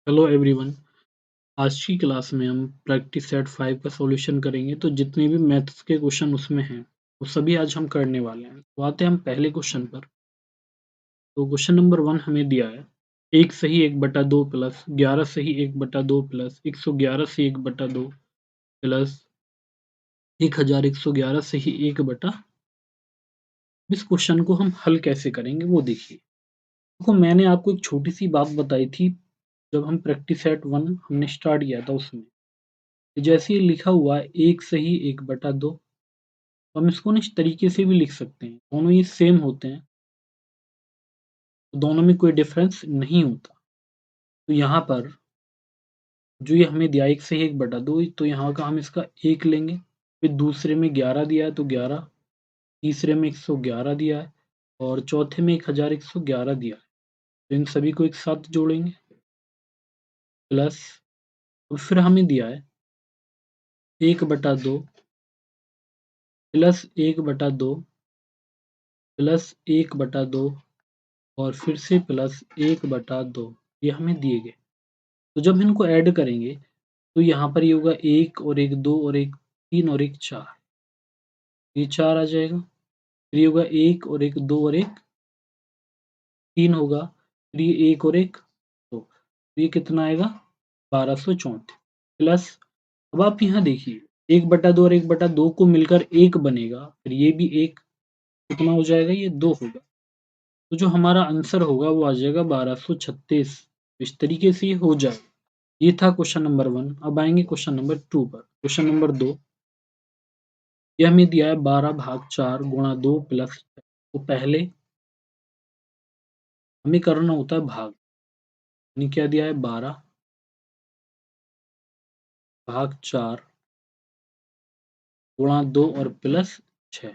Hello everyone. आज की class में हम प्रैक्टिस सेट 5 का सॉल्यूशन करेंगे। तो जितने भी मैथ्स के क्वेश्चन उसमें हैं वो सभी आज हम करने वाले हैं। तो आते हैं हम पहले क्वेश्चन पर। तो क्वेश्चन नंबर 1 हमें दिया है 1 सही 1/2 प्लस 11 सही 1/2 प्लस 111 से 1/2 प्लस 1111 सही 1/। इस क्वेश्चन को हम हल कैसे करेंगे वो देखिए। देखो, मैंने आपको एक छोटी सी बात बताई थी जब हम प्रैक्टिस सेट 1 हमने स्टार्ट किया था उसमें। जैसे ये लिखा हुआ है 1 सही 1/2, तो हम इसको ना इस तरीके से भी लिख सकते हैं। दोनों ये सेम होते हैं, तो दोनों में कोई डिफरेंस नहीं होता। तो यहाँ पर जो ये हमें दिया 1 सही 1/2, तो यहाँ का हम इसका 1 लेंगे। फिर दूसरे में 11 दिया है तो 11, तीसरे में 111 दिया है और चौथे में 1111 दिया है। तो इन सभी को एक साथ जोड़ेंगे प्लस, और फिर हमें दिया है 1/2 प्लस 1/2 प्लस 1/2 और फिर से प्लस 1/2, ये हमें दिए गए। तो जब इनको ऐड करेंगे तो यहाँ पर ये होगा 1 और 1 2 और 1 3 और 1 4, ये 4 आ जाएगा। फिर ये होगा 1 और 1 2 और 1 3 होगा। फिर ये 1 और 1 2, तो ये कितना आएगा 1234 प्लस। अब आप यहाँ देखिए 1/2 और 1/2 को मिलकर 1 बनेगा, फिर ये भी 1 कितना हो जाएगा, ये 2 होगा। तो जो हमारा आंसर होगा वो आ जाएगा 1236। इस तरीके से ये हो जाएगा। ये था क्वेश्चन नंबर 1। अब आएंगे क्वेश्चन नंबर 2 पर। क्वेश्चन नंबर 2, ये हमें दिया है 12/4 गुणा 2 प्लस। तो पहले हमें करना होता है भाग। यानी क्या दिया है 12/4 गुणा 2 और प्लस 6।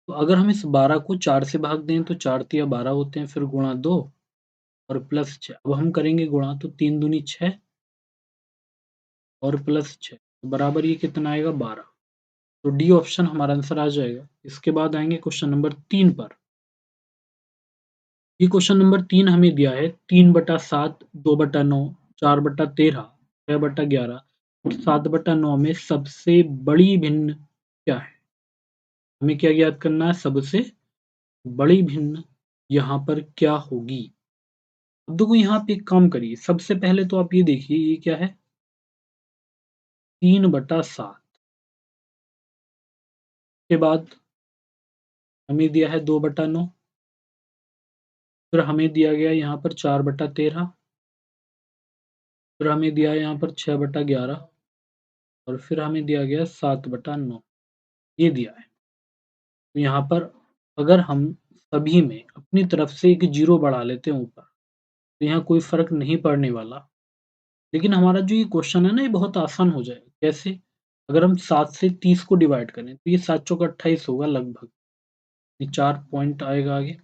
तो अगर हम इस 12 को 4 से भाग दें तो 4 तिया 12 होते हैं, फिर गुणा 2 और प्लस 6। अब हम करेंगे गुणा, तो 3 दूनी 6 और प्लस 6 बराबर ये कितना आएगा 12। तो डी ऑप्शन हमारा आंसर आ जाएगा। इसके बाद आएंगे क्वेश्चन नंबर 3 पर। ये क्वेश्चन नंबर 3 हमें दिया है 3/7 2/9 4/13 6/11 और 7/9 में सबसे बड़ी भिन्न क्या है। हमें क्या ज्ञात करना है, सबसे बड़ी भिन्न यहाँ पर क्या होगी। अब देखो यहाँ पे एक काम करिए, सबसे पहले तो आप ये देखिए ये क्या है 3/7 के बाद हमें दिया है 2/9, फिर हमें दिया गया यहाँ पर 4/13, फिर हमें दिया है यहाँ पर 6/11 और फिर हमें दिया गया 7/9, ये दिया है। तो यहाँ पर अगर हम सभी में अपनी तरफ से एक जीरो बढ़ा लेते हैं ऊपर, तो यहाँ कोई फर्क नहीं पड़ने वाला। लेकिन हमारा जो ये क्वेश्चन है ना, ये बहुत आसान हो जाएगा। कैसे? अगर हम 7 से 30 को डिवाइड करें तो ये 7 चौक 28 होगा लगभग, ये 4 पॉइंट आएगा आगे।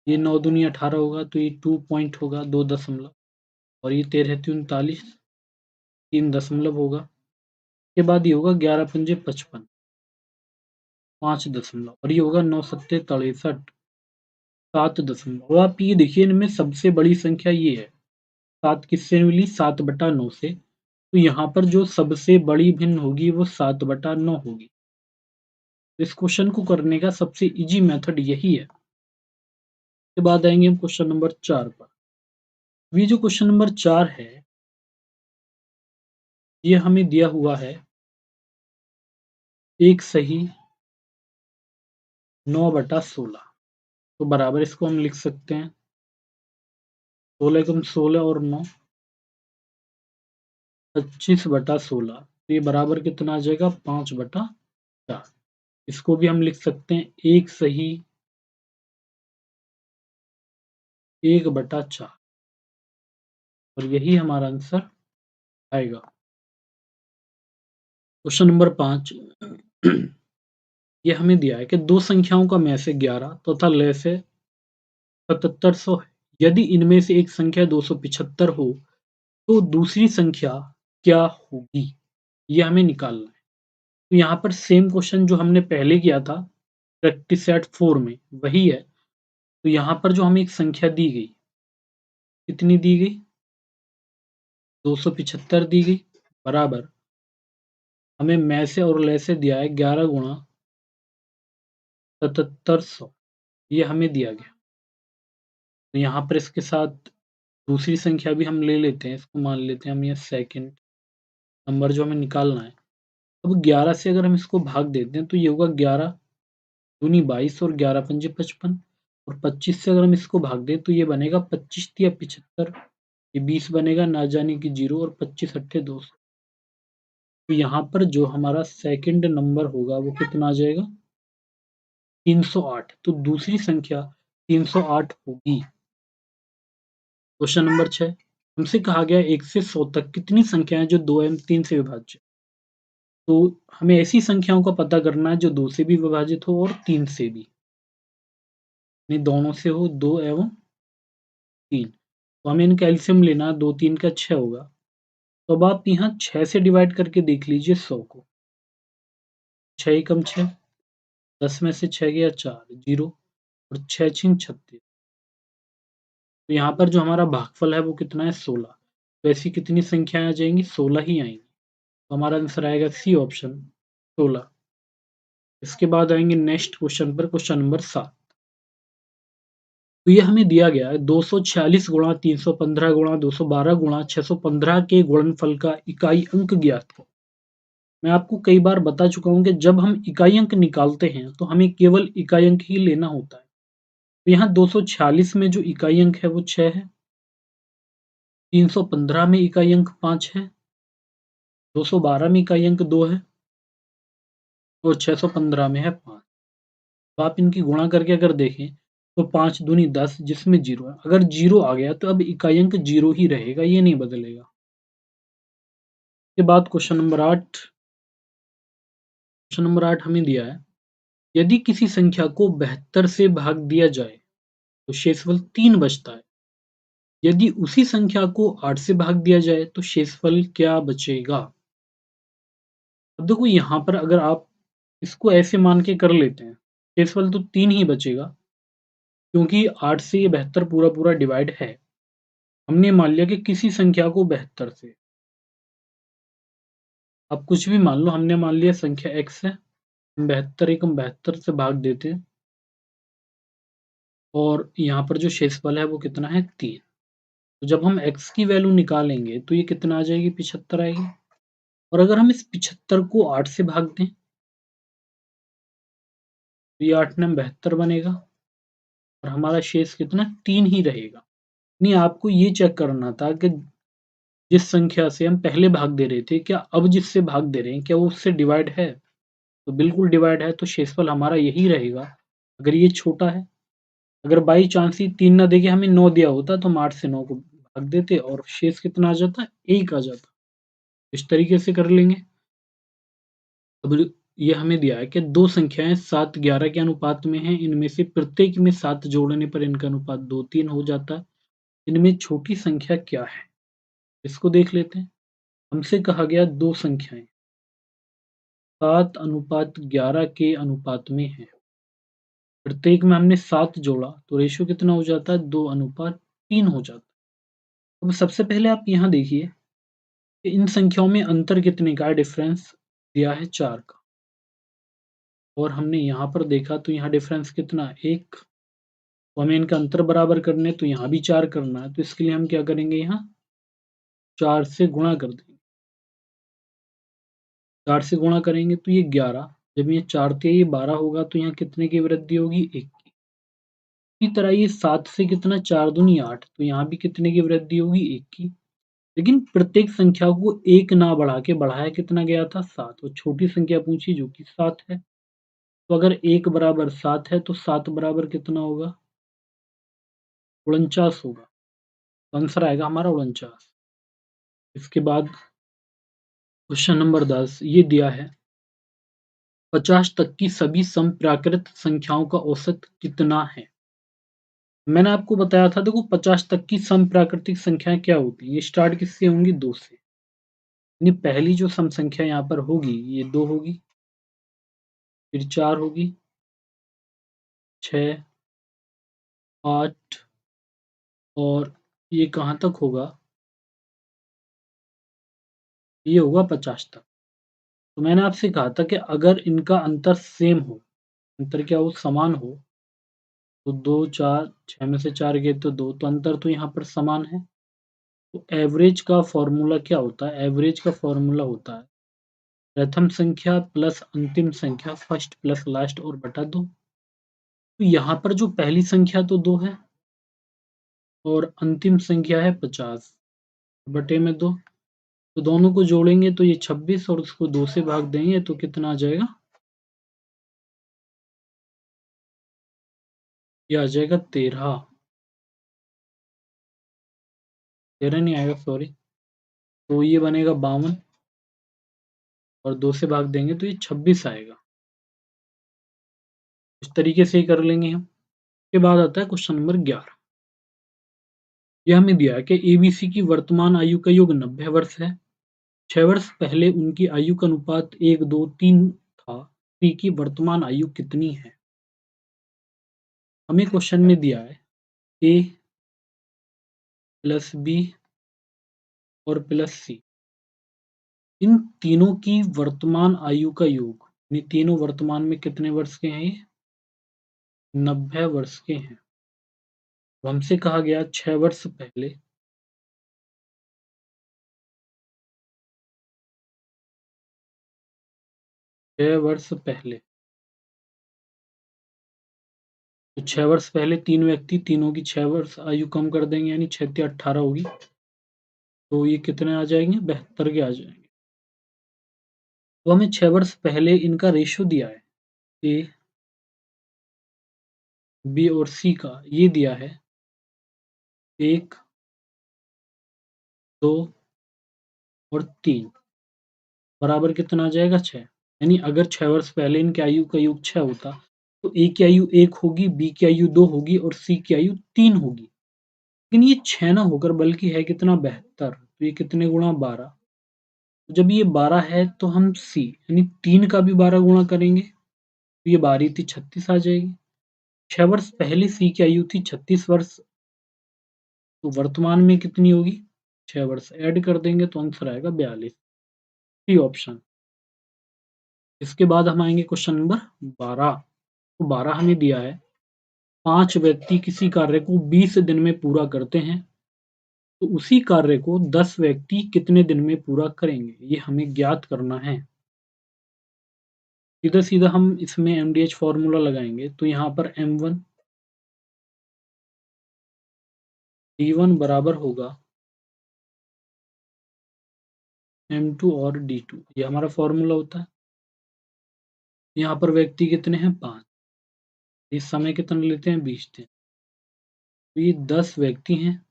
ये 9 दूनी 18 होगा तो ये 2 पॉइंट होगा 2 दशमलव, और ये 13 त्रिक 39 3 दशमलव होगा। के बाद ये होगा 11 पंजे 55 5 दशमलव, और ये होगा 9 सत्ते 63 7 दशमलव। और आप ये देखिए इनमें सबसे बड़ी संख्या ये है। 7 किससे मिली, 7/9 से। तो यहाँ पर जो सबसे बड़ी भिन्न होगी वो 7/9 होगी। इस क्वेश्चन को करने का सबसे इजी मेथड यही है। के बाद आएंगे हम क्वेश्चन नंबर 4 पर। ये जो क्वेश्चन नंबर 4 है, ये हमें दिया हुआ है 1 सही 9/16। तो बराबर इसको हम लिख सकते हैं 16 एकम 16 और 9 25/16। तो ये बराबर कितना आ जाएगा 5/4। इसको भी हम लिख सकते हैं 1 सही 1/4, और यही हमारा आंसर आएगा। क्वेश्चन नंबर 5, ये हमें दिया है कि दो संख्याओं का में से 11 तथा लय से 7700 है। यदि इनमें से एक संख्या 275 हो तो दूसरी संख्या क्या होगी, ये हमें निकालना है। तो यहाँ पर सेम क्वेश्चन जो हमने पहले किया था प्रैक्टिस सेट 4 में वही है। तो यहाँ पर जो हमें एक संख्या दी गई, कितनी दी गई 275 दी गई बराबर हमें मैं से और ले से दिया है 11 गुणा 7700 ये हमें दिया गया। तो यहाँ पर इसके साथ दूसरी संख्या भी हम ले लेते हैं, इसको मान लेते हैं हम ये सेकंड नंबर जो हमें निकालना है। अब 11 से अगर हम इसको भाग देते हैं तो ये होगा 11 दूनी 22 और 11 पंजे 55 और 25 से अगर हम इसको भाग दें तो ये बनेगा 25 तिया 75, ये 20 बनेगा ना जाने की 0 और 25 अट्ठे 200। तो यहाँ पर जो हमारा सेकंड नंबर होगा वो कितना आ जाएगा 308। तो दूसरी संख्या 308 होगी। क्वेश्चन नंबर 6 हमसे कहा गया 1 से 100 तक कितनी संख्याएं जो 2 एवं 3 से विभाज्य। तो हमें ऐसी संख्याओं का पता करना है जो 2 से भी विभाजित हो और 3 से भी, नहीं दोनों से हो 2 एवं 3। तो हमें इनका एलसीएम लेना 2 3 का 6 होगा। तो अब आप यहाँ 6 से डिवाइड करके देख लीजिए 100 को। 6 एकम 6, 10 में से 6 गया 4 0 और 6 छिंग 36। तो यहाँ पर जो हमारा भागफल है वो कितना है 16। तो ऐसी कितनी संख्याएं आ जाएंगी 16 ही आएंगी। तो हमारा आंसर आएगा सी ऑप्शन 16। इसके बाद आएंगे नेक्स्ट क्वेश्चन पर, क्वेश्चन नंबर 7। तो ये हमें दिया गया है 246 गुणा 315 गुणा 212 गुणा 615 के गुणनफल का इकाई अंक ज्ञात हो। मैं आपको कई बार बता चुका हूं कि जब हम इकाई अंक निकालते हैं तो हमें केवल इकाई अंक ही लेना होता है। तो यहाँ 246 में जो इकाई अंक है वो 6 है, 315 में इकाई अंक 5 है, 212 में इकाई अंक 2 है और 615 में है 5। तो आप इनकी गुणा करके अगर देखें तो 5 दूनी 10 जिसमें 0 है। अगर 0 आ गया तो अब इकाई अंक 0 ही रहेगा, ये नहीं बदलेगा। के बाद क्वेश्चन नंबर 8। क्वेश्चन नंबर 8 हमें दिया है यदि किसी संख्या को 72 से भाग दिया जाए तो शेषफल 3 बचता है। यदि उसी संख्या को 8 से भाग दिया जाए तो शेषफल क्या बचेगा। अब देखो यहाँ पर अगर आप इसको ऐसे मान के कर लेते हैं शेषफल तो 3 ही बचेगा, क्योंकि 8 से ये 72 पूरा पूरा डिवाइड है। हमने मान लिया कि किसी संख्या को 72 से, आप कुछ भी मान लो, हमने मान लिया संख्या x है, 72 एकम 72 से भाग देते हैं और यहाँ पर जो शेषफल है वो कितना है 3। तो जब हम x की वैल्यू निकालेंगे तो ये कितना आ जाएगी 75 आएगी। और अगर हम इस 75 को 8 से भाग दें तो ये 8 नम 72 बनेगा और हमारा शेष कितना 3 ही रहेगा। नहीं, आपको ये चेक करना था कि जिस संख्या से हम पहले भाग दे रहे थे क्या अब जिससे भाग दे रहे हैं क्या वो उससे डिवाइड है। तो बिल्कुल डिवाइड है, तो शेषफल हमारा यही रहेगा अगर ये छोटा है। अगर बाई चांस ही 3 ना देके हमें 9 दिया होता तो हम 8 से 9 को भाग देते और शेष कितना आ जाता 1 आ जाता। इस तरीके से कर लेंगे। अब ये हमें दिया है कि दो संख्याएं 7 11 के अनुपात में हैं, इनमें से प्रत्येक में 7 जोड़ने पर इनका अनुपात 2 3 हो जाता है। इनमें छोटी संख्या क्या है, इसको देख लेते हैं। हमसे कहा गया दो संख्याएं 7:11 के अनुपात में है, प्रत्येक में हमने 7 जोड़ा तो रेशियो कितना हो जाता है 2:3 हो जाता है। अब सबसे पहले आप यहाँ देखिए कि इन संख्याओं में अंतर कितने का है, डिफरेंस दिया है 4 का और हमने यहाँ पर देखा तो यहाँ डिफरेंस कितना 1। तो हमें इनका अंतर बराबर करने तो यहाँ भी 4 करना है, तो इसके लिए हम क्या करेंगे यहाँ 4 से गुणा कर देंगे। 4 से गुणा करेंगे तो ये 11, जब ये 4 थे ये 12 होगा तो यहाँ कितने की वृद्धि होगी 1 की। इसी तरह ये 7 से कितना 4 दूनी 8, तो यहाँ भी कितने की वृद्धि होगी 1 की। लेकिन प्रत्येक संख्या को 1 ना बढ़ा के बढ़ाया कितना गया था 7, और छोटी संख्या पूछी जो कि 7 है। तो अगर 1 बराबर 7 है तो 7 बराबर कितना होगा 49 होगा। तो आंसर आएगा हमारा 49। इसके बाद क्वेश्चन नंबर 10 ये दिया है 50 तक की सभी समप्राकृत संख्याओं का औसत कितना है। मैंने आपको बताया था देखो 50 तक की समप्राकृतिक संख्याएं क्या होती है, ये स्टार्ट किससे होंगी 2 से। यानी पहली जो सम संख्या यहाँ पर होगी ये 2 होगी, फिर 4 होगी, 6 8 और ये कहाँ तक होगा ये होगा 50 तक। तो मैंने आपसे कहा था कि अगर इनका अंतर सेम हो, अंतर क्या हो, समान हो, तो 2, 4, 6 में से 4 गए तो 2, तो अंतर तो यहाँ पर समान है। तो एवरेज का फ़ॉर्मूला क्या होता है? एवरेज का फ़ॉर्मूला होता है प्रथम संख्या प्लस अंतिम संख्या, फर्स्ट प्लस लास्ट और बटा 2। तो यहाँ पर जो पहली संख्या तो 2 है और अंतिम संख्या है 50 बटे में 2। तो दोनों को जोड़ेंगे तो ये 26 और उसको 2 से भाग देंगे तो कितना आ जाएगा? ये आ जाएगा 13। 13 नहीं आएगा, सॉरी। तो ये बनेगा 52 और 2 से भाग देंगे तो ये 26 आएगा। इस तरीके से ही कर लेंगे हम। उसके बाद आता है क्वेश्चन नंबर 11। यह हमें दिया है कि एबीसी की वर्तमान आयु का योग 90 वर्ष है। 6 वर्ष पहले उनकी आयु का अनुपात 1, 2, 3 था। सी की वर्तमान आयु कितनी है? हमें क्वेश्चन में दिया है ए प्लस बी और प्लस सी। इन तीनों की वर्तमान आयु का योग, यानी तीनों वर्तमान में कितने वर्ष के हैं? ये 90 वर्ष के हैं। तो हमसे कहा गया 6 वर्ष पहले 6 वर्ष पहले, तो 6 वर्ष पहले 3 व्यक्ति, तीनों की 6 वर्ष आयु कम कर देंगे यानी 6 तिया 18 होगी। तो ये कितने आ जाएंगे? 72 के आ जाएंगे। तो हमें 6 वर्ष पहले इनका रेशो दिया है, ए, बी और सी का। ये दिया है 1, 2 और 3 बराबर कितना आ जाएगा? 6। यानी अगर 6 वर्ष पहले इनकी आयु का योग 6 होता, तो ए की आयु 1 होगी, बी की आयु 2 होगी और सी की आयु 3 होगी। लेकिन ये 6 ना होकर बल्कि है कितना? 72। तो ये कितने गुणा? 12। जब ये 12 है तो हम सी यानी 3 का भी 12 गुणा करेंगे तो ये 12 थी 36 आ जाएगी। 6 वर्ष पहले सी की आयु थी 36 वर्ष, तो वर्तमान में कितनी होगी? 6 वर्ष ऐड कर देंगे तो आंसर आएगा 42। C option. इसके बाद हम आएंगे क्वेश्चन नंबर 12। तो 12 हमें दिया है 5 व्यक्ति किसी कार्य को 20 दिन में पूरा करते हैं, तो उसी कार्य को 10 व्यक्ति कितने दिन में पूरा करेंगे? ये हमें ज्ञात करना है। सीधा-सीधा हम इसमें एमडीएच फॉर्मूला लगाएंगे तो यहाँ पर M1 D1 बराबर होगा M2 और D2। ये हमारा फॉर्मूला होता है। यहाँ पर व्यक्ति कितने हैं? 5। इस समय कितना लेते हैं? 20 दिन। तो ये 10 व्यक्ति हैं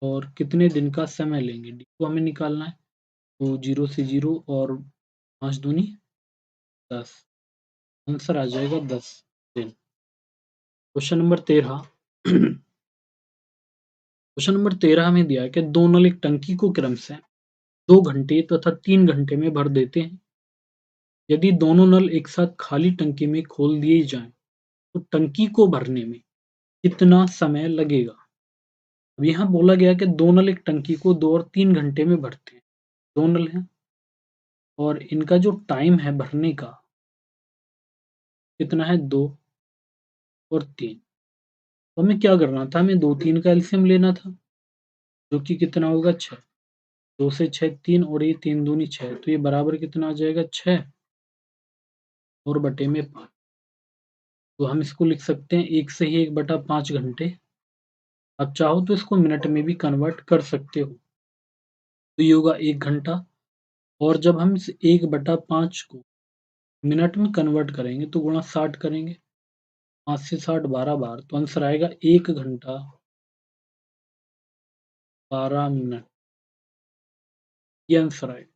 और कितने दिन का समय लेंगे? D2 हमें निकालना है। तो 0 से 0 और 5 दूनी 10। आंसर आ जाएगा 10 दिन। Question number 13। क्वेश्चन नंबर 13 हमें दिया है कि दो नल एक टंकी को क्रम से 2 घंटे तथा 3 घंटे में भर देते हैं। यदि दोनों नल एक साथ खाली टंकी में खोल दिए जाएं, तो टंकी को भरने में कितना समय लगेगा? अब यहाँ बोला गया कि दो नल एक टंकी को 2 और 3 घंटे में भरते हैं। 2 नल हैं और इनका जो टाइम है भरने का कितना है? 2 और 3। तो हमें क्या करना था? हमें 2, 3 का एलसीएम लेना था, जो कि कितना होगा? 6। 2 से 6 3 और ये 3 दूनी 6, तो ये बराबर कितना आ जाएगा? 6 और बटे में 5। तो हम इसको लिख सकते हैं 1 से ही 1/5 घंटे। आप चाहो तो इसको मिनट में भी कन्वर्ट कर सकते हो। तो ये होगा 1 घंटा और जब हम इस 1/5 को मिनट में कन्वर्ट करेंगे तो गुणा 60 करेंगे। 5 से 60 12 बार, तो आंसर आएगा 1 घंटा 12 मिनट। ये आंसर आएगा।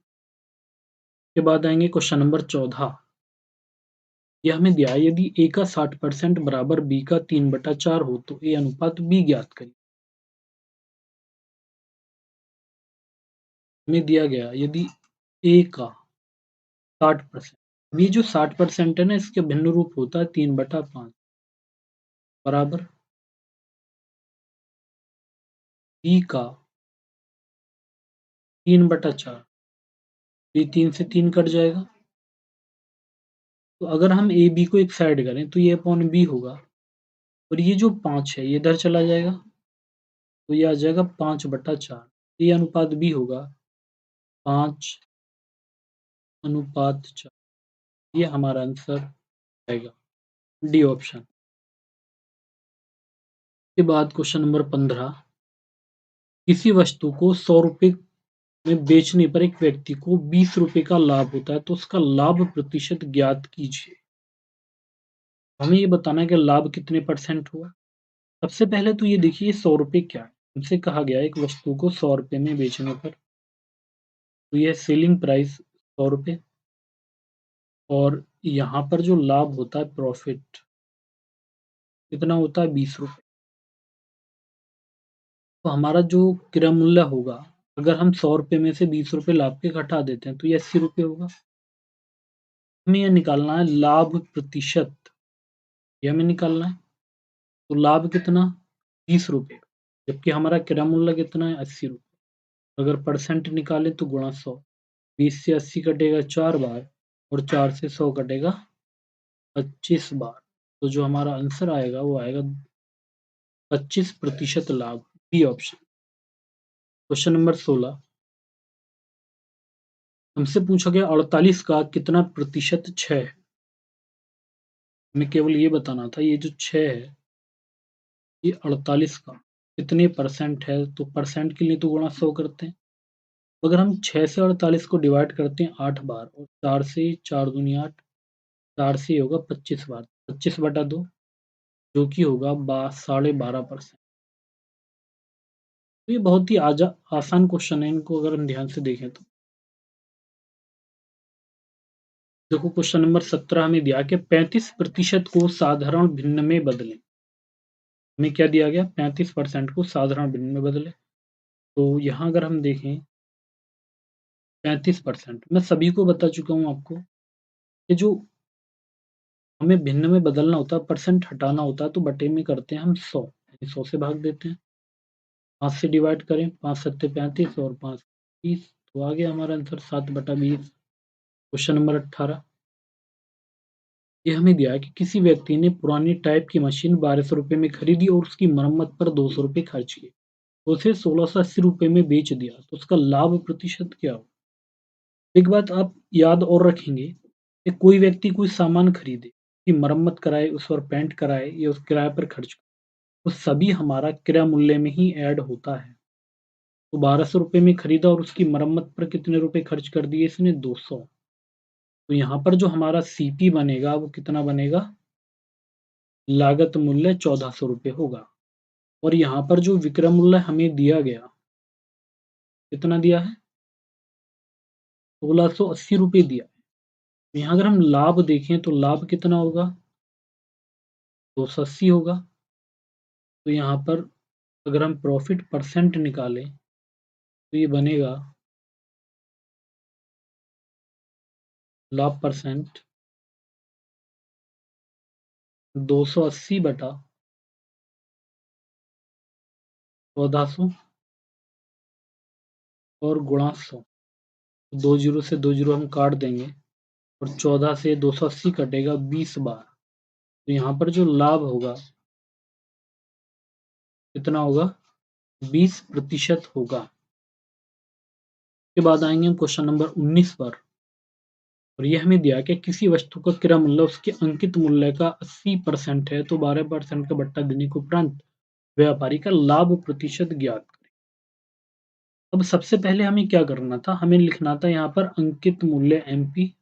के बाद आएंगे क्वेश्चन नंबर 14। यह हमें दिया है यदि ए का 60% बराबर बी का 3/4 हो तो ए अनुपात बी ज्ञात करिए। हमें दिया गया यदि ए का 60%, ये जो 60% है ना इसके भिन्न रूप होता है 3/5 बराबर बी का 3/4। ये 3 से 3 कट जाएगा। तो अगर हम ए बी को एक साइड करें तो ये अपॉन बी होगा और ये जो 5 है ये इधर चला जाएगा तो ये आ जाएगा 5/4। ये अनुपात बी होगा 5:4। ये हमारा आंसर आएगा डी ऑप्शन। के बाद क्वेश्चन नंबर 15, किसी वस्तु को 100 रुपए में बेचने पर एक व्यक्ति को 20 रुपए का लाभ होता है तो उसका लाभ प्रतिशत ज्ञात कीजिए। हमें ये बताना है कि लाभ कितने परसेंट हुआ। सबसे पहले तो ये देखिए 100 रुपए क्या है। हमसे कहा गया है एक वस्तु को 100 रुपए में बेचने पर, तो यह सेलिंग प्राइस 100 रुपए और यहाँ पर जो लाभ होता है प्रॉफिट कितना होता है 20 रुपए। तो हमारा जो क्रय मूल्य होगा, अगर हम 100 रुपए में से 20 रुपए लाभ के घटा देते हैं तो ये 80 रुपए होगा। हमें यह निकालना है लाभ प्रतिशत, ये हमें निकालना है। तो लाभ कितना 20 रुपए, जबकि हमारा क्रय मूल्य कितना है 80 रुपए। अगर परसेंट निकाले तो गुणा 100, 20 से 80 कटेगा 4 बार और 4 से 100 कटेगा 25 बार। तो जो हमारा आंसर आएगा वो आएगा 25% लाभ, बी ऑप्शन। क्वेश्चन नंबर 16, हमसे पूछा गया 48 का कितना प्रतिशत 6 है। हमें केवल ये बताना था ये जो 6 है ये 48 का कितने परसेंट है। तो परसेंट के लिए तो गुणा 100 करते हैं। अगर हम 6 से 48 को डिवाइड करते हैं 8 बार और 4 से 4 दूनी 8, 4 से होगा 25 बार, 25/2 जो कि होगा 12.5%। तो ये बहुत ही आसान क्वेश्चन है, इनको अगर हम ध्यान से देखें तो। देखो क्वेश्चन नंबर 17 हमें दिया कि 35% को साधारण भिन्न में बदलें। हमें क्या दिया गया 35% को साधारण भिन्न में बदलें। तो यहाँ अगर हम देखें 35%, मैं सभी को बता चुका हूँ आपको कि जो हमें भिन्न में बदलना होता है, परसेंट हटाना होता है तो बटे में करते हैं हम 100, यानी 100 से भाग देते हैं। 5 से डिवाइड करें, 5 सत्ते 35 और 5 30, तो आ गया हमारा आंसर 7/20। क्वेश्चन नंबर 18, ये हमें दिया है कि किसी व्यक्ति ने पुरानी टाइप की मशीन 1200 रुपए में खरीदी और उसकी मरम्मत पर 200 रुपए खर्च किए, तो उसे 1680 रुपए में बेच दिया, तो उसका लाभ प्रतिशत क्या हो। एक बात आप याद और रखेंगे कि कोई व्यक्ति कोई सामान खरीदे, उसकी मरम्मत कराए, उस पर पेंट कराए या उस किराए पर खर्च करे, तो सभी हमारा क्रय मूल्य में ही ऐड होता है। तो 1200 रुपए में खरीदा और उसकी मरम्मत पर कितने रुपए खर्च कर दिए इसने 200। तो यहाँ पर जो हमारा सीपी बनेगा वो कितना बनेगा, लागत मूल्य 1400 रुपए होगा। और यहाँ पर जो विक्रय मूल्य हमें दिया गया, कितना दिया है 1680 रुपए दिया है। यहाँ अगर हम लाभ देखें तो लाभ कितना होगा 280 होगा। तो यहाँ पर अगर हम प्रॉफिट परसेंट निकालें तो ये बनेगा लाभ परसेंट 280/1400 और गुणा 100। 2 जीरो से 2 जीरो हम काट देंगे और 14 से 280 कटेगा 20 बार। तो यहाँ पर जो लाभ होगा कितना होगा 20% होगा। के बाद आएंगे हम क्वेश्चन नंबर 19 पर, और ये हमें दिया कि किसी वस्तु का क्रय मूल्य उसके अंकित मूल्य का 80% है तो 12% का बट्टा देने के उपरांत व्यापारी का लाभ प्रतिशत ज्ञात करें। अब सबसे पहले हमें क्या करना था, हमें लिखना था यहाँ पर अंकित मूल्य एमपी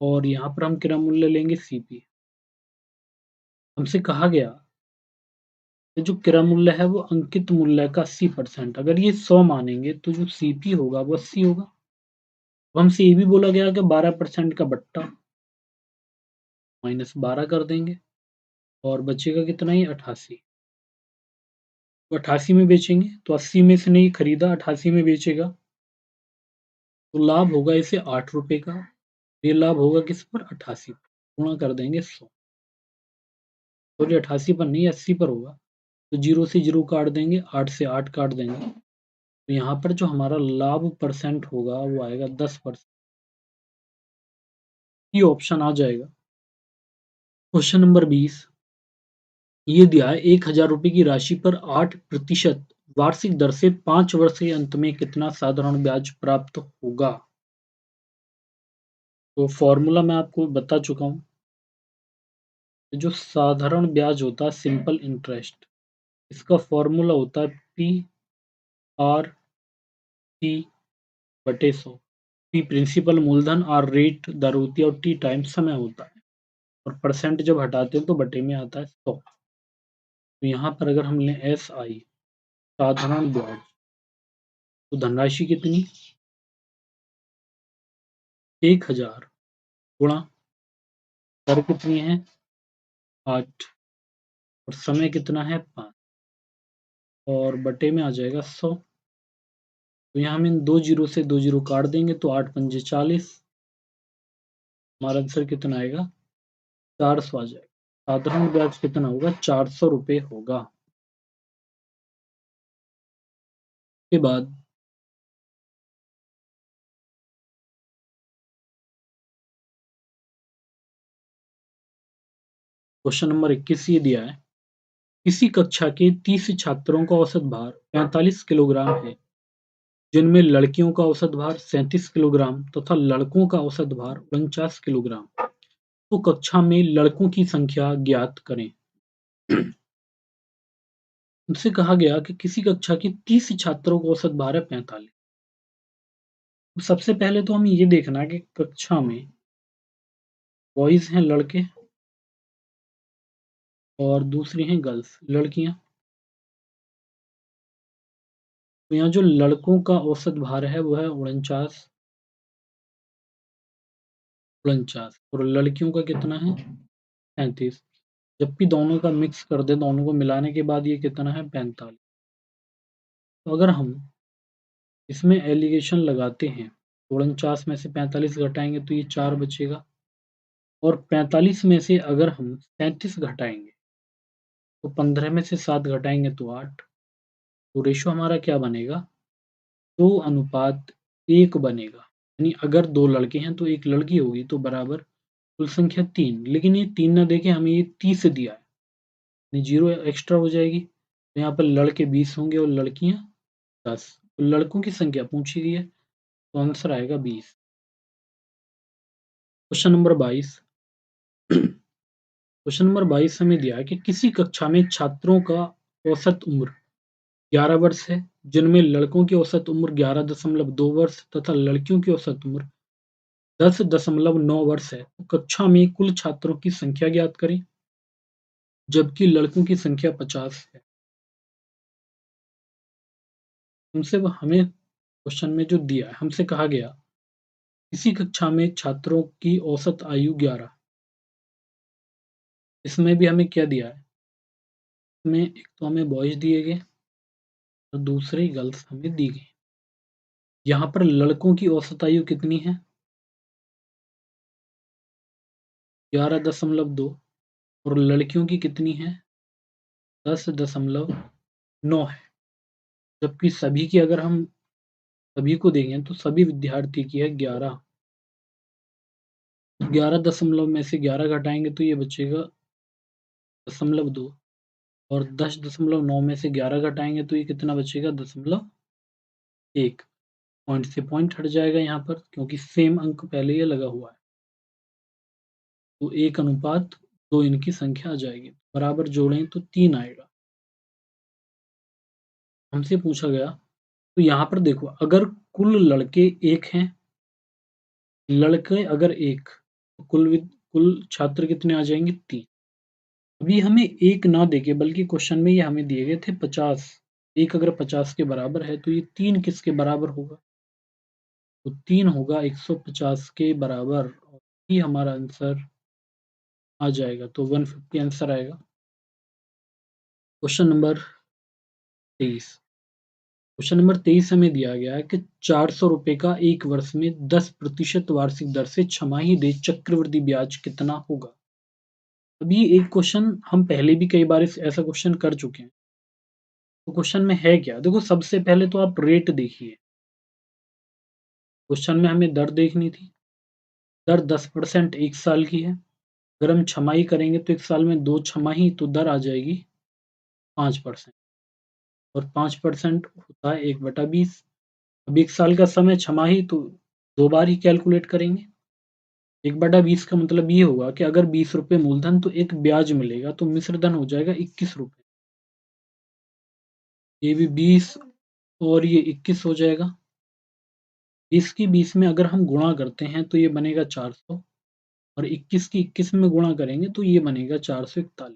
और यहाँ पर हम क्रय मूल्य लेंगे सीपी। हमसे कहा गया कि जो क्रय मूल्य है वो अंकित मूल्य का 80%, अगर ये 100 मानेंगे तो जो सीपी होगा वो 80 होगा। तो हमसे ये भी बोला गया कि 12% का बट्टा -12 कर देंगे और बचेगा कितना ही 88। तो 88 में बेचेंगे तो 80 में से नहीं खरीदा, 88 में बेचेगा तो लाभ होगा इसे 8 रुपए का। ये लाभ होगा किस पर 88 पर, गुणा कर देंगे 100। सॉरी 88 पर नहीं 80 पर होगा। तो 0 से 0 काट देंगे, 8 से 8 काट देंगे तो यहाँ पर जो हमारा लाभ परसेंट होगा वो आएगा 10%। ये ऑप्शन आ जाएगा। क्वेश्चन नंबर 20 ये दिया है 1,000 रुपए की राशि पर 8% वार्षिक दर से 5 वर्ष के अंत में कितना साधारण ब्याज प्राप्त होगा। तो फॉर्मूला मैं आपको बता चुका हूँ। जो साधारण ब्याज होता है सिंपल इंटरेस्ट, इसका फॉर्मूला होता है P/R/T/100। P प्रिंसिपल मूलधन, R रेट दर होती है और T टाइम समय होता है और परसेंट जब हटाते हैं तो बटे में आता है 100। तो यहाँ पर अगर हम लें SI साधारण ब्याज तो धनराशि कितनी 1,000 गुणा दर कितनी है 8 और समय कितना है 5 और बटे में आ जाएगा 100। तो यहाँ हम इन 2 जीरो से 2 जीरो काट देंगे तो 8 पंजे 40। हमारा आंसर कितना आएगा 400 आ जाएगा। साधारण ब्याज कितना होगा 400 रुपये होगा। के बाद क्वेश्चन नंबर 21 ये दिया है किसी कक्षा के 30 छात्रों का औसत भार 45 किलोग्राम है जिनमें लड़कियों का औसत भार 37 किलोग्राम तथा लड़कों का औसत भार 49 किलोग्राम। तो कक्षा में लड़कों की संख्या ज्ञात करें। उनसे कहा गया कि किसी कक्षा की 30 छात्रों का औसत भार है 45। सबसे पहले तो हमें ये देखना है कि कक्षा में बॉयज हैं लड़के और दूसरी हैं गर्ल्स लड़कियां। तो यहाँ जो लड़कों का औसत भार है वो है 49 और लड़कियों का कितना है 35। जबकि दोनों का मिक्स कर दे दोनों को मिलाने के बाद ये कितना है 45। तो अगर हम इसमें एलिगेशन लगाते हैं 49 में से 45 घटाएंगे तो ये 4 बचेगा और 45 में से अगर हम 37 घटाएंगे तो 15 में से 7 घटाएंगे तो 8। तो रेशो हमारा क्या बनेगा 2:1 बनेगा। यानी अगर 2 लड़के हैं तो 1 लड़की होगी तो बराबर कुल संख्या 3। लेकिन ये 3 ना देके हमें ये 30 दिया है यानी 0 एक्स्ट्रा हो जाएगी। तो यहाँ पर लड़के 20 होंगे और लड़कियां 10। तो लड़कों की संख्या पूछी गई है तो आंसर आएगा 20। क्वेश्चन नंबर 22 क्वेश्चन नंबर 22 हमें दिया है कि किसी कक्षा में छात्रों का औसत उम्र 11 वर्ष है जिनमें लड़कों की औसत उम्र 11.2 वर्ष तथा लड़कियों की औसत उम्र 10.9 वर्ष है। तो कक्षा में कुल छात्रों की संख्या ज्ञात करें जबकि लड़कों की संख्या 50 है। हमसे हमें क्वेश्चन में जो दिया है हमसे कहा गया किसी कक्षा में छात्रों की औसत आयु 11। इसमें भी हमें क्या दिया है इसमें एक तो हमें बॉयज दिए गए और दूसरी गर्ल्स हमें दी गई। यहाँ पर लड़कों की औसत आयु कितनी है 11.2 और लड़कियों की कितनी है 10.9 है। जबकि सभी की अगर हम सभी को देखें तो सभी विद्यार्थी की है 11। 11 में से 11 घटाएंगे तो ये बचेगा 0.2 और 10.9 में से 11 घटाएंगे तो ये कितना बचेगा 0.1। पॉइंट से पॉइंट हट जाएगा यहाँ पर क्योंकि सेम अंक पहले ये लगा हुआ है। तो 1:2 इनकी संख्या आ जाएगी। बराबर जोड़ें तो 3 आएगा। हमसे पूछा गया तो यहाँ पर देखो अगर कुल लड़के 1 हैं लड़के अगर 1 तो कुल छात्र कितने आ जाएंगे 3। अभी हमें 1 ना देके बल्कि क्वेश्चन में ये हमें दिए गए थे 50। 1 अगर 50 के बराबर है तो ये 3 किसके बराबर होगा तो 3 होगा 150 के बराबर और ये हमारा आंसर आ जाएगा। तो 150 आंसर आएगा। क्वेश्चन नंबर 23 क्वेश्चन नंबर 23 हमें दिया गया है कि 400 रुपए का एक वर्ष में 10% वार्षिक दर से छमाही दे चक्रवृद्धि ब्याज कितना होगा। अभी एक क्वेश्चन हम पहले भी कई बार ऐसा क्वेश्चन कर चुके हैं तो क्वेश्चन में है क्या? देखो सबसे पहले तो आप रेट देखिए। क्वेश्चन में हमें दर देखनी थी। दर 10% 1 साल की है। अगर हम छमाही करेंगे तो 1 साल में 2 छमाही तो दर आ जाएगी 5% और 5% होता है 1/20। अब 1 साल का समय छमाही तो 2 बार ही कैलकुलेट करेंगे। 1/20 का मतलब ये होगा कि अगर ₹20 मूलधन तो एक ब्याज मिलेगा तो मिश्र धन हो जाएगा ₹21। ये भी 20 और ये 21 हो जाएगा। 20 की 20 में अगर हम गुणा करते हैं तो ये बनेगा 400 और 21 की 21 में गुणा करेंगे तो ये बनेगा 441।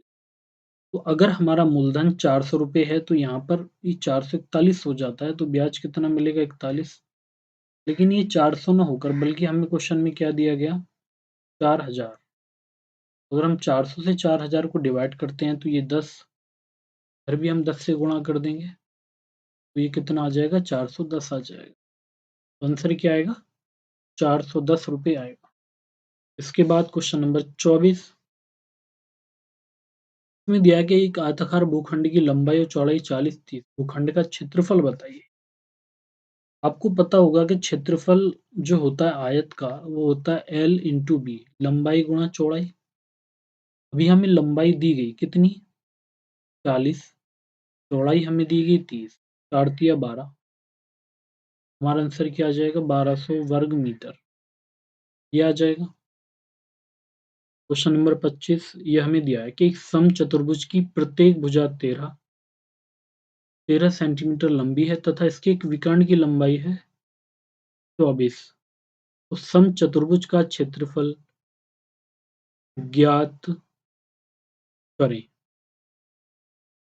तो अगर हमारा मूलधन ₹400 है तो यहाँ पर ये 441 हो जाता है तो ब्याज कितना मिलेगा 41। लेकिन ये 400 ना होकर बल्कि हमें क्वेश्चन में क्या दिया गया 4000। अगर हम 400 से 4000 को डिवाइड करते हैं तो ये 10, फिर भी हम 10 से गुणा कर देंगे तो ये कितना आ जाएगा 410 आ जाएगा। तो आंसर क्या आएगा 410 रुपये आएगा। इसके बाद क्वेश्चन नंबर 24 में दिया गया एक आयताकार भूखंड की लंबाई और चौड़ाई 40 थी। भूखंड का क्षेत्रफल बताइए। आपको पता होगा कि क्षेत्रफल जो होता है आयत का वो होता है L इंटू बी, लंबाई गुणा चौड़ाई। अभी हमें लंबाई दी गई कितनी 40, चौड़ाई हमें दी गई 30, 4 तिया 12। हमारा आंसर क्या आ जाएगा 1200 वर्ग मीटर। ये आ जाएगा। क्वेश्चन नंबर 25 ये हमें दिया है कि एक समचतुर्भुज की प्रत्येक भुजा 13 सेंटीमीटर लंबी है तथा इसके एक विकर्ण की लंबाई है 24। तो समचतुर्भुज का क्षेत्रफल ज्ञात करें।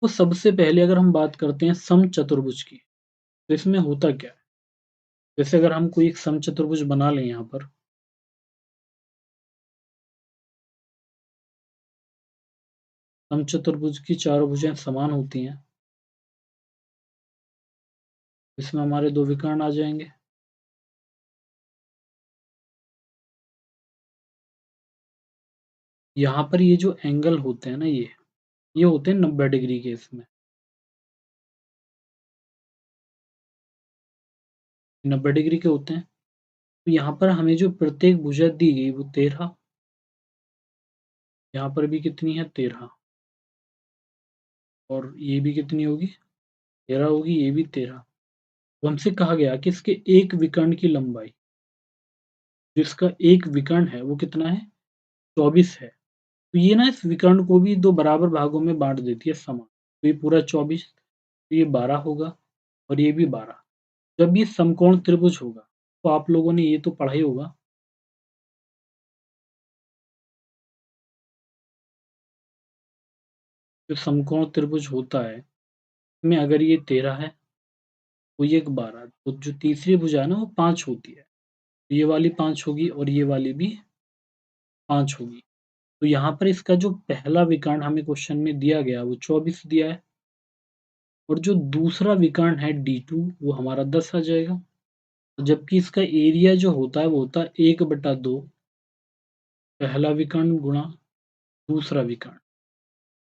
तो सबसे पहले अगर हम बात करते हैं समचतुर्भुज की तो इसमें होता क्या है। जैसे अगर हम कोई एक समचतुर्भुज बना लें यहाँ पर समचतुर्भुज की चारों भुजाएं समान होती हैं। इसमें हमारे दो विकर्ण आ जाएंगे। यहाँ पर ये जो एंगल होते हैं ना ये होते हैं 90 डिग्री के। इसमें 90 डिग्री के होते हैं। तो यहाँ पर हमें जो प्रत्येक भुजा दी गई वो 13, यहाँ पर भी कितनी है 13 और ये भी कितनी होगी 13 होगी, ये भी 13। तो हमसे कहा गया कि इसके एक विकर्ण की लंबाई, जिसका एक विकर्ण है वो कितना है 24 है। तो ये ना इस विकर्ण को भी दो बराबर भागों में बांट देती है समान। तो ये पूरा 24, तो ये 12 होगा और ये भी 12। जब ये समकोण त्रिभुज होगा तो आप लोगों ने ये तो पढ़ा ही होगा। जो समकोण त्रिभुज होता है में अगर ये 13 है तो ये एक 12, तो जो तीसरी भुजा है ना वो 5 होती है। ये वाली 5 होगी और ये वाली भी 5 होगी। तो यहाँ पर इसका जो पहला विकर्ण हमें क्वेश्चन में दिया गया वो 24 दिया है और जो दूसरा विकर्ण है D2 वो हमारा 10 आ जाएगा। जबकि इसका एरिया जो होता है वो होता है 1/2 पहला विकर्ण गुणा दूसरा विकर्ण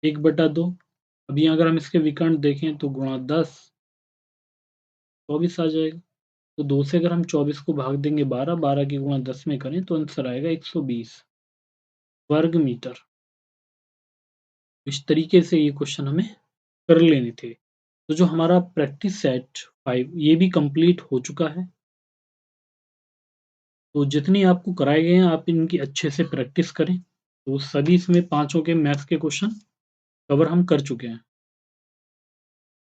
1/2। अभी अगर हम इसके विकर्ण देखें तो गुणा 10 24 आ जाएगा। तो 2 से अगर हम 24 को भाग देंगे 12, 12 की गुणा 10 में करें तो आंसर आएगा 120 वर्ग मीटर। इस तरीके से ये क्वेश्चन हमें कर लेने थे। तो जो हमारा प्रैक्टिस सेट 5 ये भी कंप्लीट हो चुका है। तो जितने आपको कराए गए हैं आप इनकी अच्छे से प्रैक्टिस करें। तो सभी इसमें पाँचों के मैथ्स के क्वेश्चन कवर हम कर चुके हैं।